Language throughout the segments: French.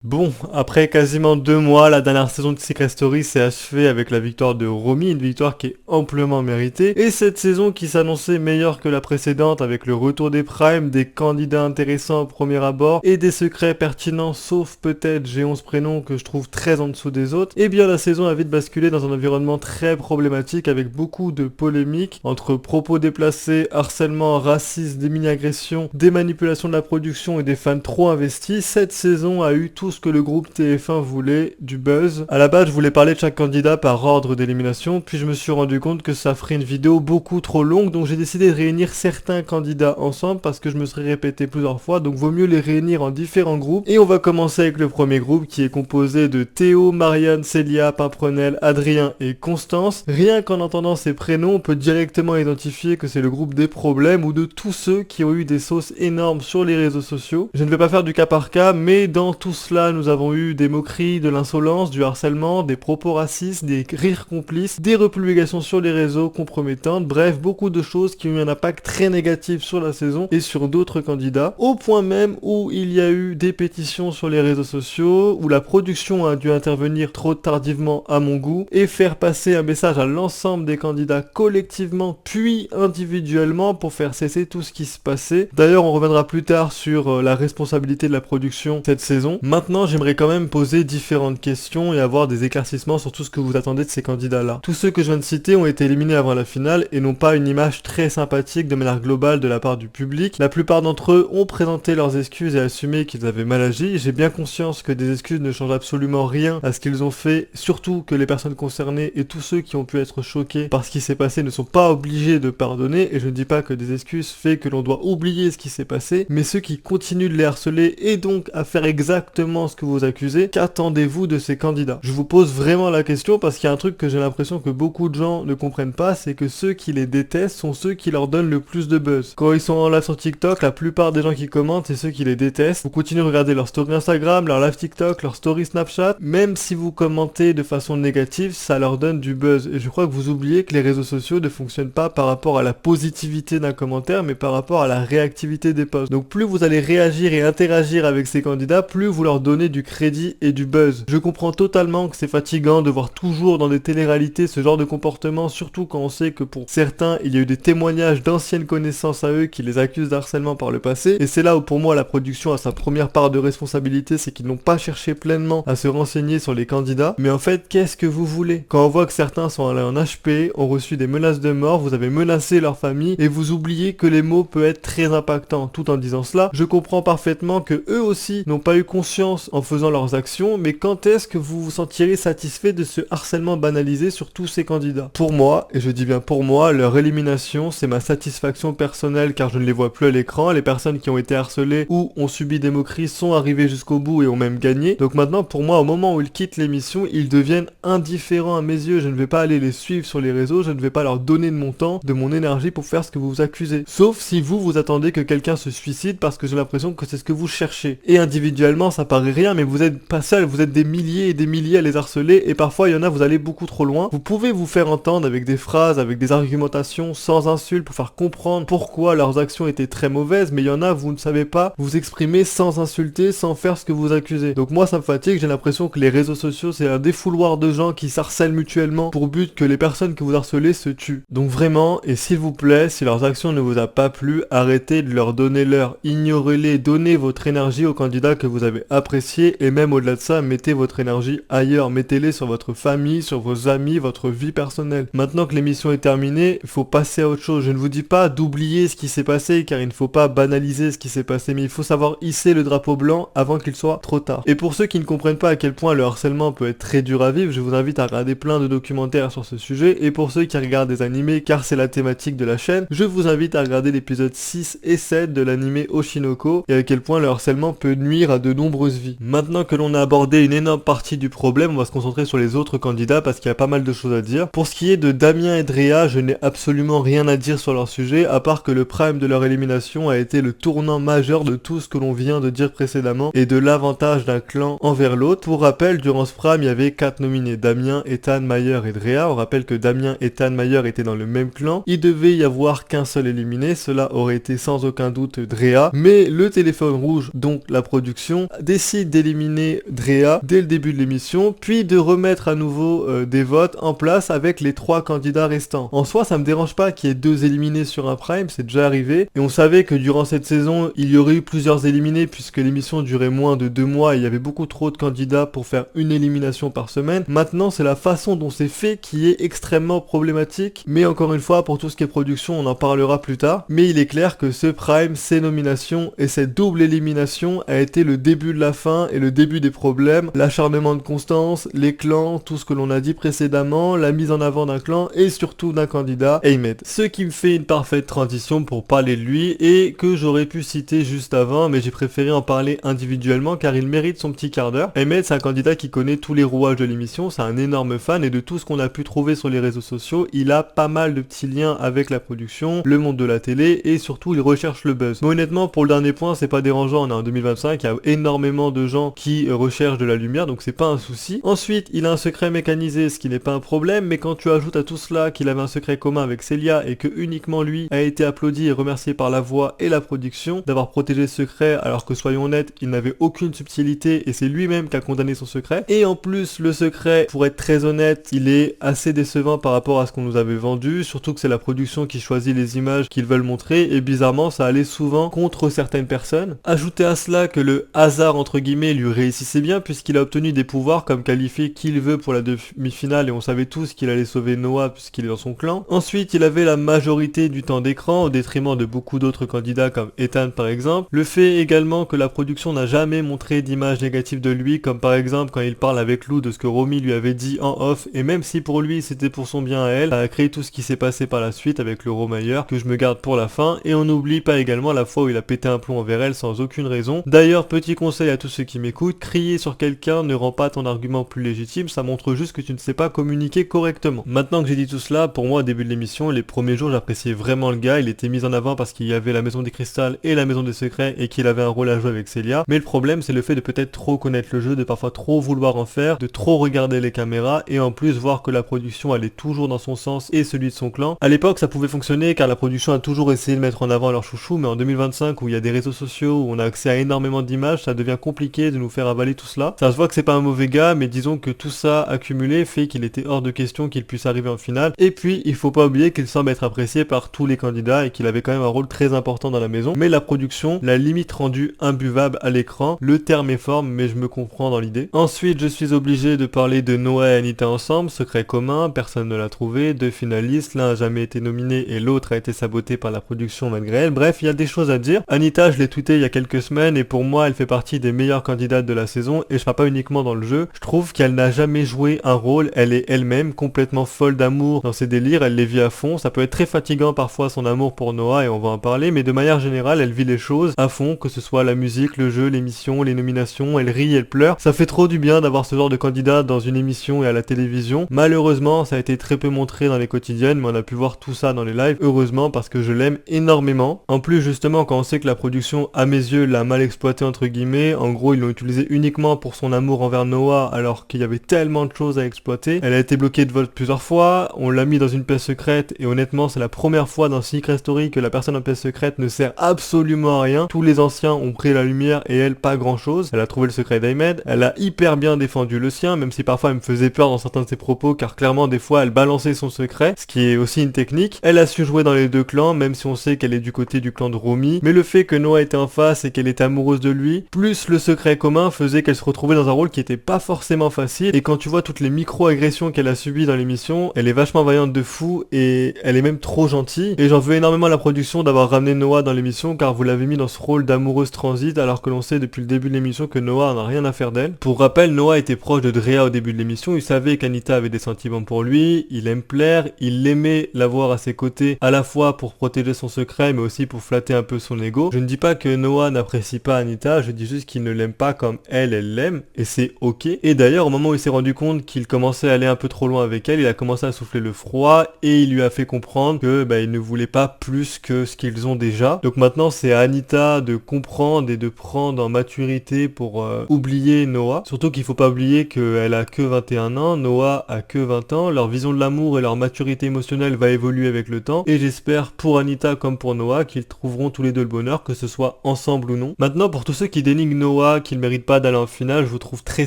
Bon, après quasiment 2 mois, la dernière saison de Secret Story s'est achevée avec la victoire de Romy, une victoire qui est amplement méritée. Et cette saison qui s'annonçait meilleure que la précédente avec le retour des primes, des candidats intéressants au premier abord et des secrets pertinents, sauf peut-être G11 prénoms que je trouve très en dessous des autres. Et bien la saison a vite basculé dans un environnement très problématique avec beaucoup de polémiques entre propos déplacés, harcèlement, racisme, des mini-agressions, des manipulations de la production et des fans trop investis. Cette saison a eu tout ce que le groupe TF1 voulait, du buzz. À la base, je voulais parler de chaque candidat par ordre d'élimination, puis je me suis rendu compte que ça ferait une vidéo beaucoup trop longue, donc j'ai décidé de réunir certains candidats ensemble parce que je me serais répété plusieurs fois, donc vaut mieux les réunir en différents groupes. Et on va commencer avec le premier groupe qui est composé de Théo, Marianne, Célia, Pimprenel, Adrien et Constance. Rien qu'en entendant ces prénoms, on peut directement identifier que c'est le groupe des problèmes ou de tous ceux qui ont eu des sauces énormes sur les réseaux sociaux. Je ne vais pas faire du cas par cas, mais dans tout cela, nous avons eu des moqueries, de l'insolence, du harcèlement, des propos racistes, des rires complices, des republications sur les réseaux compromettantes, bref, beaucoup de choses qui ont eu un impact très négatif sur la saison et sur d'autres candidats, au point même où il y a eu des pétitions sur les réseaux sociaux, où la production a dû intervenir trop tardivement à mon goût, et faire passer un message à l'ensemble des candidats collectivement, puis individuellement, pour faire cesser tout ce qui se passait. D'ailleurs, on reviendra plus tard sur la responsabilité de la production cette saison. Maintenant, j'aimerais quand même poser différentes questions et avoir des éclaircissements sur tout ce que vous attendez de ces candidats-là. Tous ceux que je viens de citer ont été éliminés avant la finale et n'ont pas une image très sympathique de manière globale de la part du public. La plupart d'entre eux ont présenté leurs excuses et assumé qu'ils avaient mal agi. J'ai bien conscience que des excuses ne changent absolument rien à ce qu'ils ont fait, surtout que les personnes concernées et tous ceux qui ont pu être choqués par ce qui s'est passé ne sont pas obligés de pardonner, et je ne dis pas que des excuses fait que l'on doit oublier ce qui s'est passé, mais ceux qui continuent de les harceler et donc à faire exactement ce que vous accusez, qu'attendez-vous de ces candidats? Je vous pose vraiment la question parce qu'il y a un truc que j'ai l'impression que beaucoup de gens ne comprennent pas, c'est que ceux qui les détestent sont ceux qui leur donnent le plus de buzz. Quand ils sont en live sur TikTok, la plupart des gens qui commentent, c'est ceux qui les détestent. Vous continuez de regarder leur story Instagram, leur live TikTok, leur story Snapchat, même si vous commentez de façon négative, ça leur donne du buzz. Et je crois que vous oubliez que les réseaux sociaux ne fonctionnent pas par rapport à la positivité d'un commentaire, mais par rapport à la réactivité des posts. Donc plus vous allez réagir et interagir avec ces candidats, plus vous leur donnez du crédit et du buzz. Je comprends totalement que c'est fatigant de voir toujours dans des téléréalités ce genre de comportement, surtout quand on sait que pour certains, il y a eu des témoignages d'anciennes connaissances à eux qui les accusent d'harcèlement par le passé. Et c'est là où pour moi la production a sa première part de responsabilité, c'est qu'ils n'ont pas cherché pleinement à se renseigner sur les candidats. Mais en fait, qu'est-ce que vous voulez? Quand on voit que certains sont allés en HP, ont reçu des menaces de mort, vous avez menacé leur famille et vous oubliez que les mots peuvent être très impactants. Tout en disant cela, je comprends parfaitement que eux aussi n'ont pas eu conscience en faisant leurs actions, mais quand est-ce que vous vous sentirez satisfait de ce harcèlement banalisé sur tous ces candidats? Pour moi, et je dis bien pour moi, leur élimination, c'est ma satisfaction personnelle car je ne les vois plus à l'écran. Les personnes qui ont été harcelées ou ont subi des moqueries sont arrivées jusqu'au bout et ont même gagné. Donc maintenant, pour moi, au moment où ils quittent l'émission, ils deviennent indifférents à mes yeux. Je ne vais pas aller les suivre sur les réseaux, je ne vais pas leur donner de mon temps, de mon énergie pour faire ce que vous vous accusez. Sauf si vous attendez que quelqu'un se suicide parce que j'ai l'impression que c'est ce que vous cherchez. Et individuellement, ça paraît rien, mais vous êtes pas seul, vous êtes des milliers et des milliers à les harceler, et parfois il y en a, vous allez beaucoup trop loin. Vous pouvez vous faire entendre avec des phrases, avec des argumentations, sans insultes, pour faire comprendre pourquoi leurs actions étaient très mauvaises, mais il y en a, vous ne savez pas vous exprimer sans insulter, sans faire ce que vous accusez. Donc moi, ça me fatigue, j'ai l'impression que les réseaux sociaux, c'est un défouloir de gens qui s'harcèlent mutuellement pour but que les personnes que vous harcelez se tuent. Donc vraiment, et s'il vous plaît, si leurs actions ne vous a pas plu, arrêtez de leur donner l'heure, ignorez-les, donnez votre énergie aux candidats que vous avez appréciés, et même au-delà de ça, mettez votre énergie ailleurs, mettez-les sur votre famille, sur vos amis, votre vie personnelle. Maintenant que l'émission est terminée, il faut passer à autre chose. Je ne vous dis pas d'oublier ce qui s'est passé, car il ne faut pas banaliser ce qui s'est passé, mais il faut savoir hisser le drapeau blanc avant qu'il soit trop tard. Et pour ceux qui ne comprennent pas à quel point le harcèlement peut être très dur à vivre, je vous invite à regarder plein de documentaires sur ce sujet, et pour ceux qui regardent des animés, car c'est la thématique de la chaîne, je vous invite à regarder l'épisode 6 et 7 de l'animé Oshinoko, et à quel point le harcèlement peut nuire à de nombreuses vies. Maintenant que l'on a abordé une énorme partie du problème, on va se concentrer sur les autres candidats parce qu'il y a pas mal de choses à dire. Pour ce qui est de Damien et Drea, je n'ai absolument rien à dire sur leur sujet, à part que le prime de leur élimination a été le tournant majeur de tout ce que l'on vient de dire précédemment et de l'avantage d'un clan envers l'autre. Pour rappel, durant ce prime, il y avait 4 nominés, Damien, Ethan, Mayer et Drea. On rappelle que Damien, Ethan, Mayer étaient dans le même clan. Il devait y avoir qu'un seul éliminé, cela aurait été sans aucun doute Drea, mais le téléphone rouge, donc la production, décide décide d'éliminer Drea dès le début de l'émission, puis de remettre à nouveau des votes en place avec les 3 candidats restants. En soi, ça me dérange pas qu'il y ait 2 éliminés sur un prime, c'est déjà arrivé, et on savait que durant cette saison, il y aurait eu plusieurs éliminés puisque l'émission durait moins de 2 mois et il y avait beaucoup trop de candidats pour faire une élimination par semaine. Maintenant, c'est la façon dont c'est fait qui est extrêmement problématique, mais encore une fois, pour tout ce qui est production, on en parlera plus tard. Mais il est clair que ce prime, ces nominations et cette double élimination a été le début de la fin et le début des problèmes, l'acharnement de Constance, les clans, tout ce que l'on a dit précédemment, la mise en avant d'un clan et surtout d'un candidat, Ahmed. Ce qui me fait une parfaite transition pour parler de lui et que j'aurais pu citer juste avant, mais j'ai préféré en parler individuellement car il mérite son petit quart d'heure. Ahmed, c'est un candidat qui connaît tous les rouages de l'émission, c'est un énorme fan et de tout ce qu'on a pu trouver sur les réseaux sociaux, il a pas mal de petits liens avec la production, le monde de la télé et surtout il recherche le buzz. Mais honnêtement, pour le dernier point, c'est pas dérangeant, on est en 2025, il y a énormément de gens qui recherchent de la lumière, donc c'est pas un souci. Ensuite, il a un secret mécanisé, ce qui n'est pas un problème, mais quand tu ajoutes à tout cela qu'il avait un secret commun avec Célia et que uniquement lui a été applaudi et remercié par la voix et la production d'avoir protégé ce secret alors que soyons honnêtes, il n'avait aucune subtilité et c'est lui-même qui a condamné son secret. Et en plus, le secret, pour être très honnête, il est assez décevant par rapport à ce qu'on nous avait vendu, surtout que c'est la production qui choisit les images qu'ils veulent montrer et bizarrement ça allait souvent contre certaines personnes. Ajoutez à cela que le hasard entre guillemets lui réussissait bien puisqu'il a obtenu des pouvoirs comme qualifier qui il veut pour la demi-finale et on savait tous qu'il allait sauver Noah puisqu'il est dans son clan. Ensuite, il avait la majorité du temps d'écran au détriment de beaucoup d'autres candidats comme Ethan par exemple. Le fait également que la production n'a jamais montré d'images négatives de lui, comme par exemple quand il parle avec Lou de ce que Romy lui avait dit en off, et même si pour lui c'était pour son bien à elle, ça a créé tout ce qui s'est passé par la suite avec le Romailleur que je me garde pour la fin, et on n'oublie pas également la fois où il a pété un plomb envers elle sans aucune raison. D'ailleurs, petit conseil à tous ceux qui m'écoutent, crier sur quelqu'un ne rend pas ton argument plus légitime, ça montre juste que tu ne sais pas communiquer correctement. Maintenant que j'ai dit tout cela, pour moi au début de l'émission, les premiers jours j'appréciais vraiment le gars, il était mis en avant parce qu'il y avait la maison des cristal et la maison des secrets et qu'il avait un rôle à jouer avec Célia, mais le problème c'est le fait de peut-être trop connaître le jeu, de parfois trop vouloir en faire, de trop regarder les caméras et en plus voir que la production allait toujours dans son sens et celui de son clan. À l'époque ça pouvait fonctionner car la production a toujours essayé de mettre en avant leur chouchou, mais en 2025 où il y a des réseaux sociaux, où on a accès à énormément d'images, ça devient compliqué de nous faire avaler tout cela. Ça se voit que c'est pas un mauvais gars, mais disons que tout ça accumulé fait qu'il était hors de question qu'il puisse arriver en finale. Et puis il faut pas oublier qu'il semble être apprécié par tous les candidats et qu'il avait quand même un rôle très important dans la maison, mais la production l'a limite rendu imbuvable à l'écran. Le terme est fort, mais je me comprends dans l'idée. Ensuite, je suis obligé de parler de Noah et Anita ensemble, secret commun, personne ne l'a trouvé, 2 finalistes, l'un a jamais été nominé et l'autre a été saboté par la production malgré elle. Bref, il y a des choses à dire. Anita, je l'ai tweeté il y a quelques semaines et pour moi, elle fait partie des meilleures candidates de la saison et je parle pas uniquement dans le jeu. Je trouve qu'elle n'a jamais joué un rôle, elle est elle-même complètement folle d'amour dans ses délires, elle les vit à fond. Ça peut être très fatigant parfois son amour pour Noah et on va en parler, mais de manière générale, elle vit les choses à fond, que ce soit la musique, le jeu, l'émission, les nominations, elle rit, elle pleure. Ça fait trop du bien d'avoir ce genre de candidat dans une émission et à la télévision. Malheureusement, ça a été très peu montré dans les quotidiennes, mais on a pu voir tout ça dans les lives, heureusement parce que je l'aime énormément. En plus, justement, quand on sait que la production, à mes yeux, l'a mal exploité entre guillemets, en gros, ils l'ont utilisé uniquement pour son amour envers Noah, alors qu'il y avait tellement de choses à exploiter. Elle a été bloquée de vote plusieurs fois, on l'a mis dans une pièce secrète, et honnêtement, c'est la première fois dans Secret Story que la personne en pièce secrète ne sert absolument à rien. Tous les anciens ont pris la lumière et elle, pas grand chose. Elle a trouvé le secret d'Ahmed, elle a hyper bien défendu le sien, même si parfois elle me faisait peur dans certains de ses propos, car clairement, des fois, elle balançait son secret, ce qui est aussi une technique. Elle a su jouer dans les deux clans, même si on sait qu'elle est du côté du clan de Romy, mais le fait que Noah était en face et qu'elle était amoureuse de lui, plus le secret commun faisait qu'elle se retrouvait dans un rôle qui était pas forcément facile, et quand tu vois toutes les micro-agressions qu'elle a subies dans l'émission, elle est vachement vaillante de fou, et elle est même trop gentille, et j'en veux énormément à la production d'avoir ramené Noah dans l'émission, car vous l'avez mis dans ce rôle d'amoureuse transit, alors que l'on sait depuis le début de l'émission que Noah n'a rien à faire d'elle. Pour rappel, Noah était proche de Drea au début de l'émission, il savait qu'Anita avait des sentiments pour lui, il aime plaire, il aimait l'avoir à ses côtés, à la fois pour protéger son secret, mais aussi pour flatter un peu son ego. Je ne dis pas que Noah n'apprécie pas Anita, je dis juste qu'il ne l'aime pas comme elle l'aime, et c'est ok. Et d'ailleurs, au moment où il s'est rendu compte qu'il commençait à aller un peu trop loin avec elle, il a commencé à souffler le froid, et il lui a fait comprendre que il ne voulait pas plus que ce qu'ils ont déjà. Donc maintenant, c'est à Anita de comprendre et de prendre en maturité pour oublier Noah. Surtout qu'il faut pas oublier qu'elle a que 21 ans, Noah a que 20 ans, leur vision de l'amour et leur maturité émotionnelle va évoluer avec le temps, et j'espère pour Anita comme pour Noah qu'ils trouveront tous les deux le bonheur, que ce soit ensemble ou non. Maintenant, pour tous ceux qui dénigrent Noah toi qui ne méritent pas d'aller en finale, je vous trouve très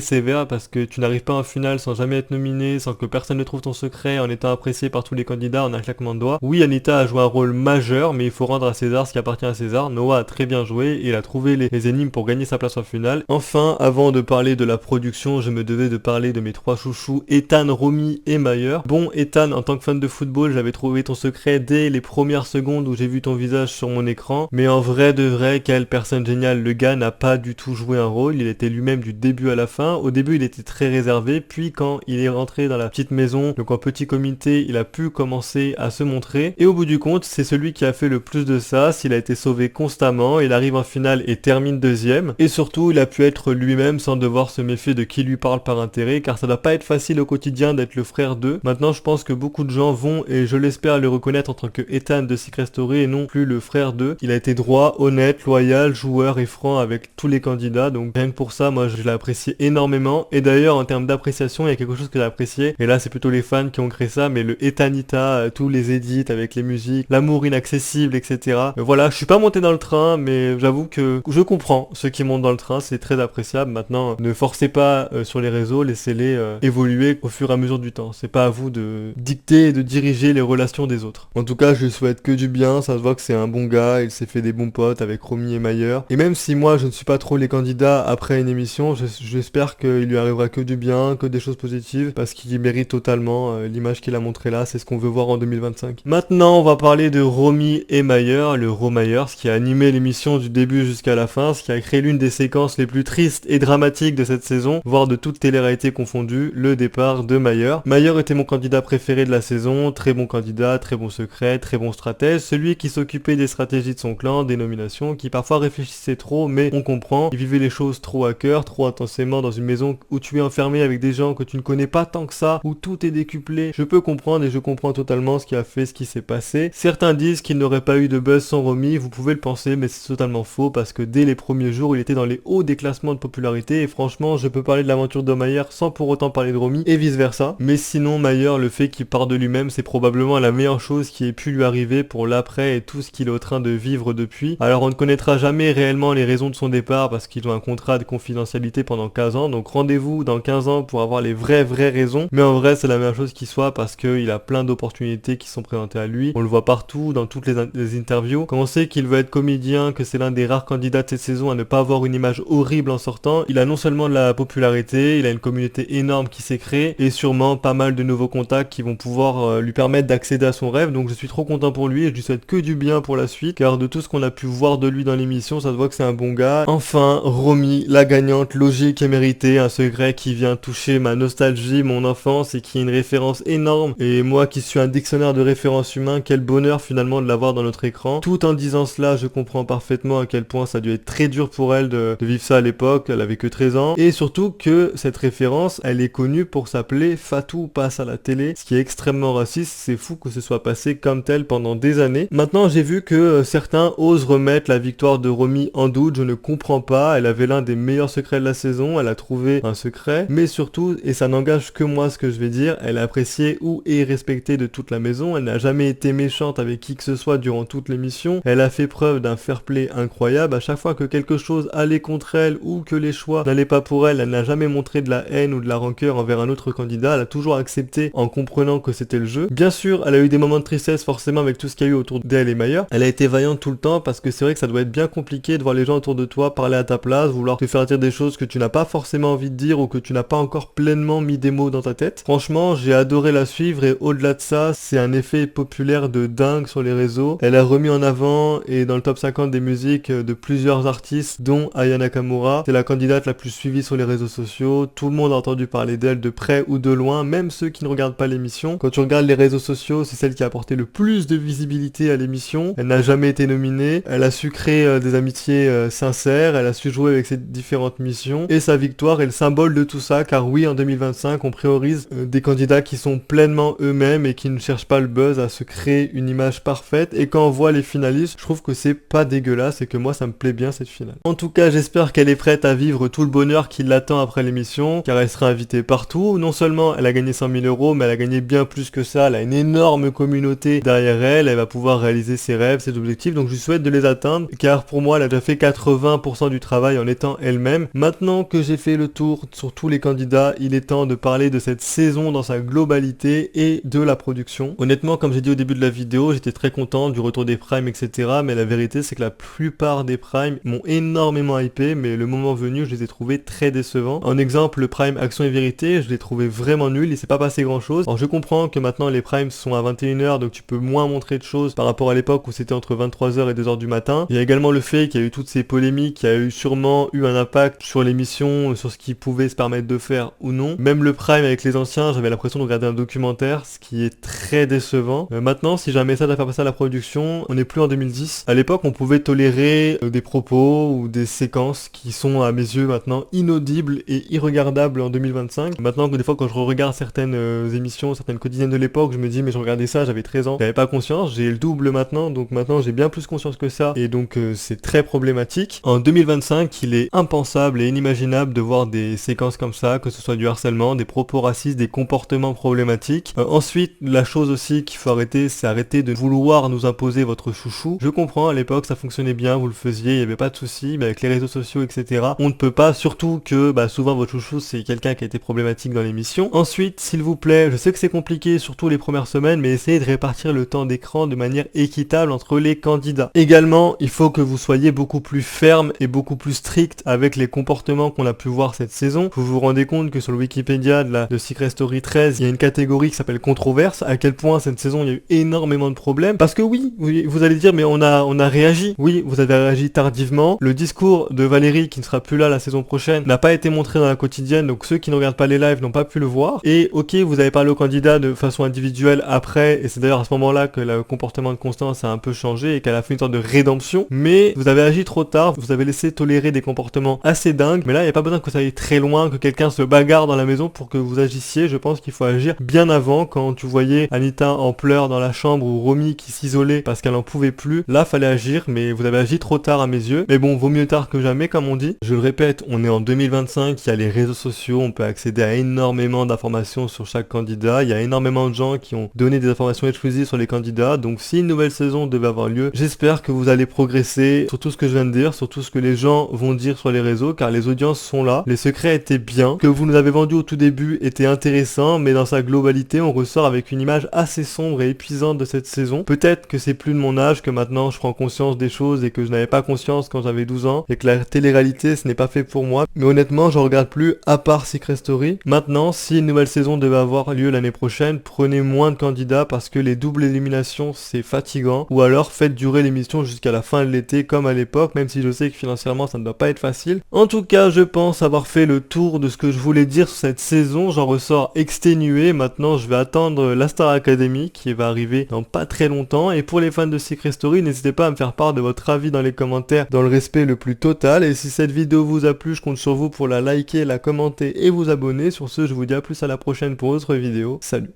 sévère parce que tu n'arrives pas en finale sans jamais être nominé, sans que personne ne trouve ton secret, en étant apprécié par tous les candidats en un claquement de doigts. Oui, Anita a joué un rôle majeur, mais il faut rendre à César ce qui appartient à César. Noah a très bien joué et il a trouvé les énigmes pour gagner sa place en finale. Enfin, avant de parler de la production, je me devais de parler de mes trois chouchous, Ethan, Romy et Mayer. Bon, Ethan, en tant que fan de football, j'avais trouvé ton secret dès les premières secondes où j'ai vu ton visage sur mon écran, mais en vrai de vrai, quelle personne géniale. Le gars n'a pas du tout joué un rôle, il était lui-même du début à la fin. Au début, il était très réservé, puis quand il est rentré dans la petite maison, donc en petit comité, il a pu commencer à se montrer. Et au bout du compte, c'est celui qui a fait le plus de ça. S'il a été sauvé constamment, il arrive en finale et termine deuxième. Et surtout, il a pu être lui-même sans devoir se méfier de qui lui parle par intérêt, car ça doit pas être facile au quotidien d'être le frère d'eux. Maintenant, je pense que beaucoup de gens vont, et je l'espère, le reconnaître en tant que Ethan de Secret Story et non plus le frère d'eux. Il a été droit, honnête, loyal, joueur et franc avec tous les candidats, donc rien que pour ça, moi je l'ai apprécié énormément. Et d'ailleurs, en termes d'appréciation, il y a quelque chose que j'ai apprécié, et là c'est plutôt les fans qui ont créé ça, mais le Ethanita, tous les edits avec les musiques, l'amour inaccessible, etc. Voilà, je suis pas monté dans le train, mais j'avoue que je comprends ceux qui montent dans le train, c'est très appréciable. Maintenant, ne forcez pas sur les réseaux, laissez-les évoluer au fur et à mesure du temps. C'est pas à vous de dicter et de diriger les relations des autres. En tout cas, je lui souhaite que du bien, ça se voit que c'est un bon gars, il s'est fait des bons potes avec Romy et Mayer. Et même si moi je ne suis pas trop les candidats après une émission, j'espère qu'il lui arrivera que du bien, que des choses positives, parce qu'il mérite totalement l'image qu'il a montrée là, c'est ce qu'on veut voir en 2025. Maintenant, on va parler de Romy et Mayer, le Romayer, ce qui a animé l'émission du début jusqu'à la fin, ce qui a créé l'une des séquences les plus tristes et dramatiques de cette saison, voire de toute télé-réalité confondue, le départ de Mayer. Mayer était mon candidat préféré de la saison, très bon candidat, très bon secret, très bon stratège, celui qui s'occupait des stratégies de son clan, des nominations, qui parfois réfléchissait trop, mais on comprend, il vivait les choses trop à cœur, trop intensément dans une maison où tu es enfermé avec des gens que tu ne connais pas tant que ça, où tout est décuplé. Je peux comprendre et je comprends totalement ce qui a fait, ce qui s'est passé. Certains disent qu'il n'aurait pas eu de buzz sans Romy, vous pouvez le penser, mais c'est totalement faux parce que dès les premiers jours, il était dans les hauts des classements de popularité et franchement, je peux parler de l'aventure de Mayer sans pour autant parler de Romy et vice versa. Mais sinon, Mayer, le fait qu'il parte de lui-même, c'est probablement la meilleure chose qui ait pu lui arriver pour l'après et tout ce qu'il est en train de vivre depuis. Alors on ne connaîtra jamais réellement les raisons de son départ parce qu'ils ont un contrat de confidentialité pendant 15 ans, donc rendez-vous dans 15 ans pour avoir les vraies raisons. Mais en vrai, c'est la meilleure chose qui soit parce qu'il a plein d'opportunités qui sont présentées à lui. On le voit partout, dans toutes les interviews. Quand on sait qu'il veut être comédien, que c'est l'un des rares candidats de cette saison à ne pas avoir une image horrible en sortant, il a non seulement de la popularité, il a une communauté énorme qui s'est créée et sûrement pas mal de nouveaux contacts qui vont pouvoir lui permettre d'accéder à son rêve. Donc je suis trop content pour lui et je lui souhaite que du bien pour la suite car de tout ce qu'on a pu voir de lui dans l'émission, ça se voit que c'est un bon gars. Enfin, Romy, la gagnante, logique et méritée, un secret qui vient toucher ma nostalgie, mon enfance et qui est une référence énorme. Et moi qui suis un dictionnaire de références humains, quel bonheur finalement de l'avoir dans notre écran. Tout en disant cela, je comprends parfaitement à quel point ça a dû être très dur pour elle de vivre ça à l'époque, elle avait que 13 ans. Et surtout que cette référence, elle est connue pour s'appeler Fatou passe à la télé, ce qui est extrêmement raciste, c'est fou que ce soit passé comme tel pendant des années. Maintenant, j'ai vu que certains osent remettre la victoire de Romy en doute, je ne comprends pas, elle avait l'un des meilleurs secrets de la saison, elle a trouvé un secret, mais surtout, et ça n'engage que moi ce que je vais dire, elle a apprécié ou est respectée de toute la maison, elle n'a jamais été méchante avec qui que ce soit durant toute l'émission, elle a fait preuve d'un fair play incroyable, à chaque fois que quelque chose allait contre elle ou que les choix n'allaient pas pour elle, elle n'a jamais montré de la haine ou de la rancœur envers un autre candidat, elle a toujours accepté en comprenant que c'était le jeu. Bien sûr, elle a eu des moments de tristesse forcément avec tout ce qu'il y a eu autour d'elle et Mayer, elle a été vaillante tout le temps parce que c'est vrai que ça doit être bien compliqué de voir les gens autour de toi parler à ta place, vouloir te faire dire des choses que tu n'as pas forcément envie de dire ou que tu n'as pas encore pleinement mis des mots dans ta tête. Franchement, j'ai adoré la suivre et au-delà de ça, c'est un effet populaire de dingue sur les réseaux. Elle a remis en avant et dans le top 50 des musiques de plusieurs artistes dont Aya Nakamura. C'est la candidate la plus suivie sur les réseaux sociaux. Tout le monde a entendu parler d'elle de près ou de loin, même ceux qui ne regardent pas l'émission. Quand tu regardes les réseaux sociaux, c'est celle qui a apporté le plus de visibilité à l'émission. Elle n'a jamais été nominée. Elle a su créer des amitiés sincères. Elle a su jouer avec ses différentes missions. Et sa victoire est le symbole de tout ça, car oui, en 2025, on priorise des candidats qui sont pleinement eux-mêmes et qui ne cherchent pas le buzz à se créer une image parfaite. Et quand on voit les finalistes, je trouve que c'est pas dégueulasse et que moi, ça me plaît bien cette finale. En tout cas, j'espère qu'elle est prête à vivre tout le bonheur qui l'attend après l'émission, car elle sera invitée partout. Non seulement elle a gagné 100 000 €, mais elle a gagné bien plus que ça. Elle a une énorme communauté derrière elle. Elle va pouvoir réaliser ses rêves, ses objectifs. Donc je lui souhaite de les atteindre, car pour moi, elle a déjà fait 80% du travail. travail en étant elle-même. Maintenant que j'ai fait le tour sur tous les candidats, il est temps de parler de cette saison dans sa globalité et de la production. Honnêtement, comme j'ai dit au début de la vidéo, j'étais très content du retour des primes, etc. Mais la vérité, c'est que la plupart des primes m'ont énormément hypé, mais le moment venu, je les ai trouvés très décevants. En exemple, le prime Action et Vérité, je l'ai trouvé vraiment nul, il s'est pas passé grand chose. Alors je comprends que maintenant les primes sont à 21h, donc tu peux moins montrer de choses par rapport à l'époque où c'était entre 23h et 2h du matin. Il y a également le fait qu'il y a eu toutes ces polémiques, qui a sûrement eu un impact sur l'émission, sur ce qu'ils pouvaient se permettre de faire ou non. Même le prime avec les anciens, j'avais l'impression de regarder un documentaire, ce qui est très décevant. Maintenant, si j'ai un message à faire passer à la production, on n'est plus en 2010. À l'époque, on pouvait tolérer des propos ou des séquences qui sont à mes yeux maintenant inaudibles et irregardables en 2025. Maintenant, des fois, quand je regarde certaines émissions, certaines quotidiennes de l'époque, je me dis mais je regardais ça, j'avais 13 ans, j'avais pas conscience, j'ai le double maintenant, donc maintenant j'ai bien plus conscience que ça, et donc c'est très problématique. En 2025, il est impensable et inimaginable de voir des séquences comme ça, que ce soit du harcèlement, des propos racistes, des comportements problématiques. Ensuite, la chose aussi qu'il faut arrêter, c'est arrêter de vouloir nous imposer votre chouchou. Je comprends, à l'époque ça fonctionnait bien, vous le faisiez, il n'y avait pas de soucis, mais avec les réseaux sociaux, etc., on ne peut pas, surtout que souvent votre chouchou c'est quelqu'un qui a été problématique dans l'émission. Ensuite, s'il vous plaît, je sais que c'est compliqué, surtout les premières semaines, mais essayez de répartir le temps d'écran de manière équitable entre les candidats. Également, il faut que vous soyez beaucoup plus ferme et beaucoup plus strict avec les comportements qu'on a pu voir cette saison. Vous vous rendez compte que sur le Wikipédia de Secret Story 13, il y a une catégorie qui s'appelle controverse, à quel point cette saison il y a eu énormément de problèmes. Parce que oui, vous allez dire mais on a réagi. Oui, vous avez réagi tardivement. Le discours de Valérie, qui ne sera plus là la saison prochaine, n'a pas été montré dans la quotidienne, donc ceux qui ne regardent pas les lives n'ont pas pu le voir. Et ok, vous avez parlé au candidat de façon individuelle après, et c'est d'ailleurs à ce moment-là que le comportement de Constance a un peu changé et qu'elle a fait une sorte de rédemption, mais vous avez agi trop tard, vous avez laissé tolérer des comportements assez dingues, mais là il n'y a pas besoin que ça aille très loin, que quelqu'un se bagarre dans la maison pour que vous agissiez. Je pense qu'il faut agir bien avant. Quand tu voyais Anita en pleurs dans la chambre ou Romy qui s'isolait parce qu'elle en pouvait plus, là fallait agir, mais vous avez agi trop tard à mes yeux. Mais bon, vaut mieux tard que jamais comme on dit. Je le répète, on est en 2025, il y a les réseaux sociaux, on peut accéder à énormément d'informations sur chaque candidat, il y a énormément de gens qui ont donné des informations exclusives sur les candidats, donc si une nouvelle saison devait avoir lieu, j'espère que vous allez progresser sur tout ce que je viens de dire, sur tout ce que les gens vont dire sur les réseaux, car les audiences sont là, les secrets étaient bien, que vous nous avez vendu au tout début était intéressant, mais dans sa globalité, on ressort avec une image assez sombre et épuisante de cette saison. Peut-être que c'est plus de mon âge, que maintenant je prends conscience des choses et que je n'avais pas conscience quand j'avais 12 ans, et que la télé-réalité ce n'est pas fait pour moi, mais honnêtement je regarde plus à part Secret Story. Maintenant, si une nouvelle saison devait avoir lieu l'année prochaine, prenez moins de candidats parce que les doubles éliminations c'est fatigant, ou alors faites durer l'émission jusqu'à la fin de l'été comme à l'époque, même si je sais que financièrement ça ne doit pas être facile. En tout cas, je pense avoir fait le tour de ce que je voulais dire sur cette saison, j'en ressors exténué. Maintenant je vais attendre la Star Academy qui va arriver dans pas très longtemps, et pour les fans de Secret Story, n'hésitez pas à me faire part de votre avis dans les commentaires dans le respect le plus total, et si cette vidéo vous a plu, je compte sur vous pour la liker, la commenter et vous abonner. Sur ce, je vous dis à plus à la prochaine pour d'autres vidéos. Salut.